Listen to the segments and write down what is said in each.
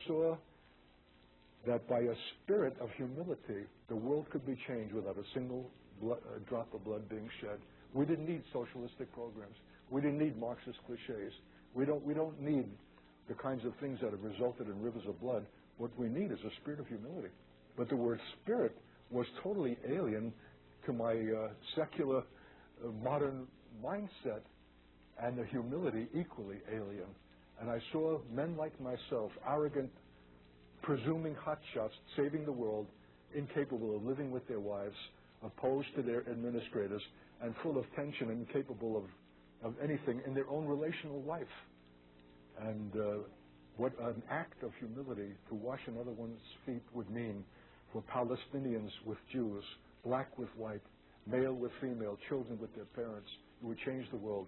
saw that by a spirit of humility, the world could be changed without a single drop of blood being shed. We didn't need socialistic programs. We didn't need Marxist cliches. We don't need the kinds of things that have resulted in rivers of blood. What we need is a spirit of humility. But the word spirit was totally alien to my secular modern mindset, and the humility equally alien. And I saw men like myself, arrogant, presuming hotshots, saving the world, incapable of living with their wives, opposed to their administrators, and full of tension and incapable of anything in their own relational life. And what an act of humility to wash another one's feet would mean for Palestinians with Jews, black with white, male with female, children with their parents. It would change the world.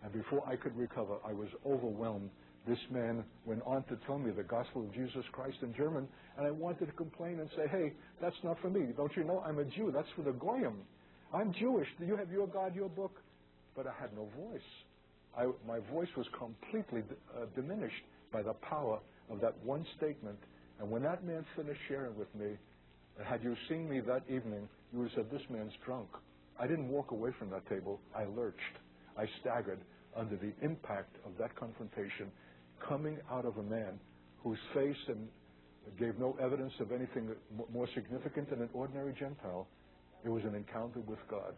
And before I could recover, I was overwhelmed. This man went on to tell me the gospel of Jesus Christ in German, and I wanted to complain and say, hey, that's not for me. Don't you know I'm a Jew? That's for the Goyim. I'm Jewish. Do you have your God, your book? But I had no voice. My voice was completely diminished by the power of that one statement. And when that man finished sharing with me, had you seen me that evening, you would have said, this man's drunk. I didn't walk away from that table. I lurched. I staggered under the impact of that confrontation coming out of a man whose face gave no evidence of anything more significant than an ordinary Gentile. It was an encounter with God.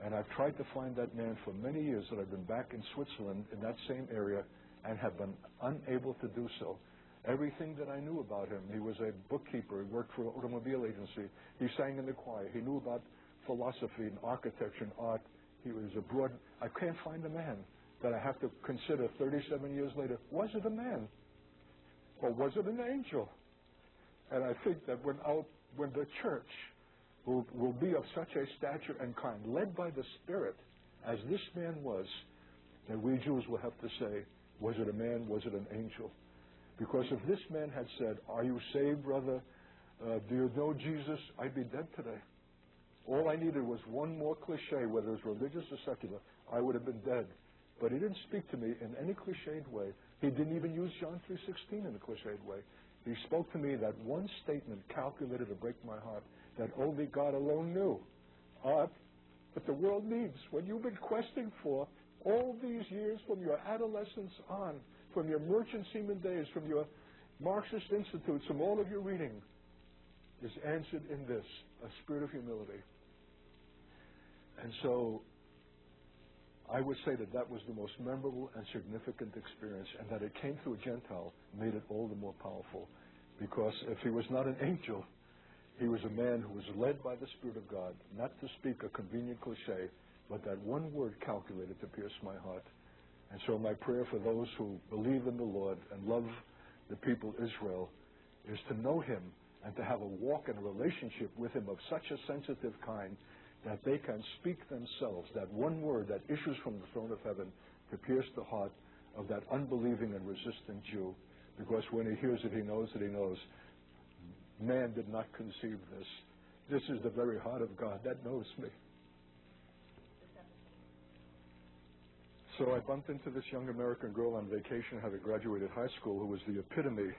And I've tried to find that man for many years that I've been back in Switzerland in that same area and have been unable to do so. Everything that I knew about him, he was a bookkeeper, he worked for an automobile agency, he sang in the choir, he knew about philosophy and architecture and art, he was abroad. I can't find a man that I have to consider 37 years later, was it a man? Or was it an angel? And I think that when the church will be of such a stature and kind, led by the Spirit, as this man was, then we Jews will have to say, was it a man, was it an angel? Because if this man had said, are you saved, brother? Do you know Jesus? I'd be dead today. All I needed was one more cliche, whether it was religious or secular. I would have been dead. But he didn't speak to me in any cliched way. He didn't even use John 3:16 in a cliched way. He spoke to me that one statement calculated to break my heart, that only God alone knew. Art, but the world needs, what you've been questing for all these years from your adolescence on, from your merchant seaman days, from your Marxist institutes, from all of your reading, is answered in this, a spirit of humility. And so I would say that that was the most memorable and significant experience, and that it came through a Gentile made it all the more powerful. Because if he was not an angel, he was a man who was led by the Spirit of God, not to speak a convenient cliche, but that one word calculated to pierce my heart. And so my prayer for those who believe in the Lord and love the people Israel is to know him and to have a walk and a relationship with him of such a sensitive kind that they can speak themselves, that one word that issues from the throne of heaven to pierce the heart of that unbelieving and resistant Jew. Because when he hears it, he knows that he knows. Man did not conceive this. This is the very heart of God that knows me. So I bumped into this young American girl on vacation, having graduated high school, who was the epitome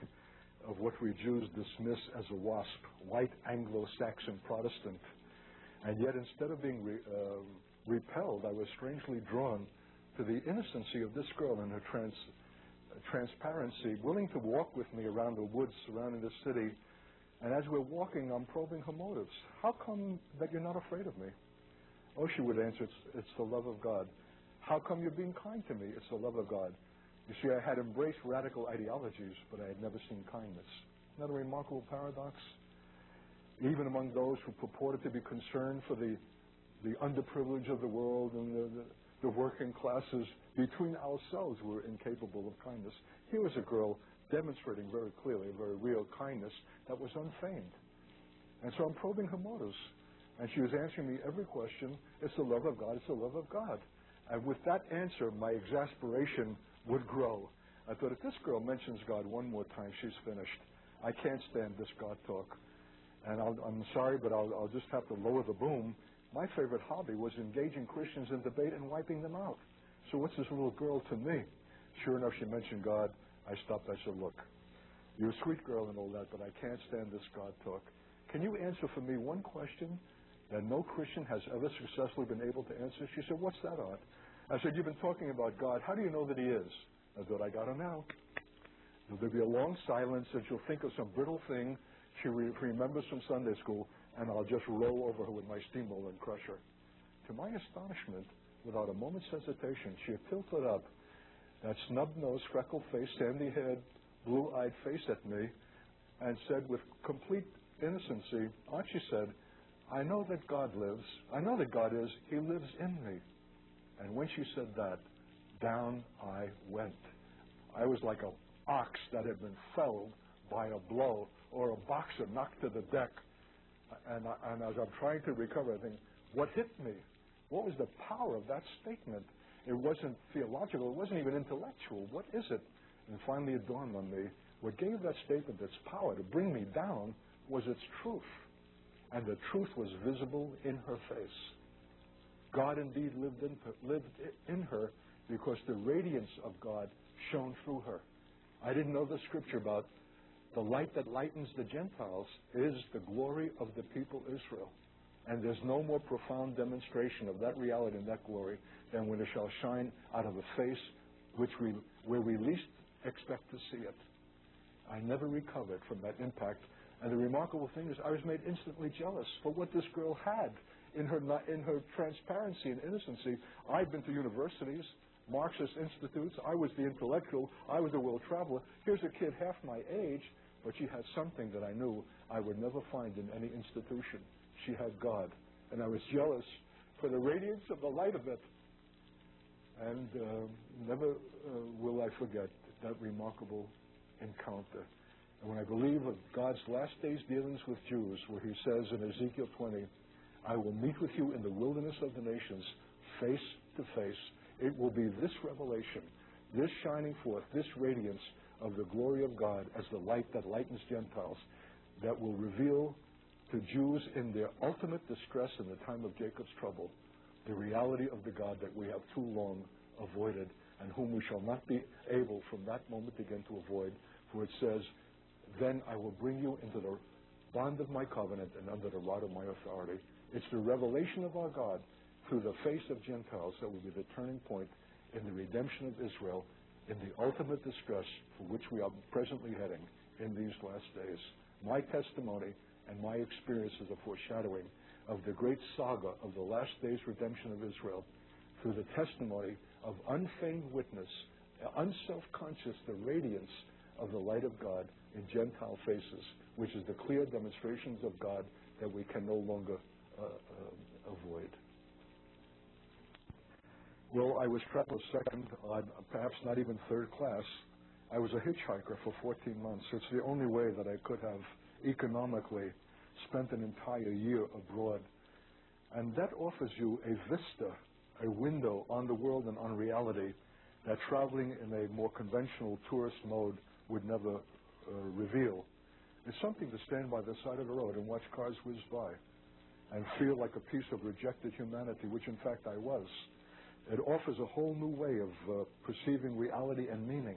of what we Jews dismiss as a WASP, white Anglo-Saxon Protestant. And yet, instead of being repelled, I was strangely drawn to the innocency of this girl and her transparency, willing to walk with me around the woods surrounding the city. And as we're walking, I'm probing her motives. How come that you're not afraid of me? Oh, she would answer, it's the love of God. How come you're being kind to me? It's the love of God. You see, I had embraced radical ideologies, but I had never seen kindness. Isn't that a remarkable paradox? Even among those who purported to be concerned for the underprivileged of the world and the working classes, between ourselves we were incapable of kindness. Here was a girl demonstrating very clearly a very real kindness that was unfeigned. And so I'm probing her motives. And she was answering me every question. It's the love of God. It's the love of God. And with that answer, my exasperation would grow. I thought, if this girl mentions God one more time, she's finished. I can't stand this God talk. And I'm sorry, but I'll just have to lower the boom. My favorite hobby was engaging Christians in debate and wiping them out. So what's this little girl to me? Sure enough, she mentioned God. I stopped. I said, look, You're a sweet girl and all that, but I can't stand this God talk. Can you answer for me one question that no Christian has ever successfully been able to answer? She said, what's that, Art? I said, you've been talking about God. How do you know that he is? I thought, I got to know. There'll be a long silence, and she'll think of some brittle thing she remembers from Sunday school, and I'll just roll over her with my steamroller and crush her. To my astonishment, without a moment's hesitation, she had tilted up that snub-nosed, freckle-faced, sandy-haired, blue-eyed face at me and said with complete innocency, Aunt, she said, I know that God lives. I know that God is. He lives in me. And when she said that, down I went. I was like an ox that had been felled by a blow, or a boxer knocked to the deck. And as I'm trying to recover, I think, what hit me? What was the power of that statement? It wasn't theological. It wasn't even intellectual. What is it? And finally it dawned on me, what gave that statement its power to bring me down was its truth. And the truth was visible in her face. God indeed lived in her because the radiance of God shone through her. I didn't know the scripture about the light that lightens the Gentiles is the glory of the people Israel. And there's no more profound demonstration of that reality and that glory than when it shall shine out of a face where we least expect to see it. I never recovered from that impact. And the remarkable thing is I was made instantly jealous for what this girl had in her transparency and innocency. I'd been to universities, Marxist institutes. I was the intellectual. I was a world traveler. Here's a kid half my age, but she had something that I knew I would never find in any institution. She had God. And I was jealous for the radiance of the light of it. And never will I forget that remarkable encounter. And when I believe of God's last days dealings with Jews, where he says in Ezekiel 20, I will meet with you in the wilderness of the nations, face to face. It will be this revelation, this shining forth, this radiance of the glory of God as the light that lightens Gentiles, that will reveal to Jews in their ultimate distress in the time of Jacob's trouble, the reality of the God that we have too long avoided and whom we shall not be able from that moment again to avoid. For it says, then I will bring you into the bond of my covenant and under the rod of my authority. It's the revelation of our God through the face of Gentiles that will be the turning point in the redemption of Israel, in the ultimate distress for which we are presently heading in these last days. My testimony and my experience is a foreshadowing of the great saga of the last days redemption of Israel through the testimony of unfeigned witness, unself-conscious, the radiance of the light of God in Gentile faces, which is the clear demonstrations of God that we can no longer avoid. Well, I was traveled second, perhaps not even third class. I was a hitchhiker for 14 months. It's the only way that I could have economically spent an entire year abroad. And that offers you a vista, a window on the world and on reality that traveling in a more conventional tourist mode would never reveal. It's something to stand by the side of the road and watch cars whiz by and feel like a piece of rejected humanity, which in fact I was. It offers a whole new way of perceiving reality and meaning.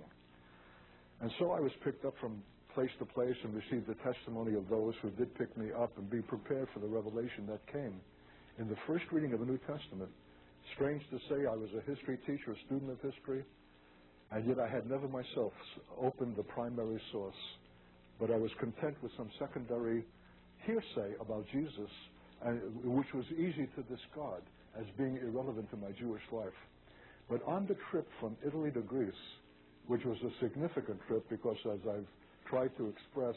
And so I was picked up from place to place and received the testimony of those who did pick me up and be prepared for the revelation that came. In the first reading of the New Testament, strange to say, I was a history teacher, a student of history, and yet I had never myself opened the primary source. But I was content with some secondary hearsay about Jesus, which was easy to discard as being irrelevant to my Jewish life. But on the trip from Italy to Greece, which was a significant trip because as I've tried to express,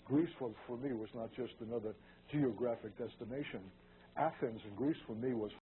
Greece for me was not just another geographic destination. Athens and Greece for me was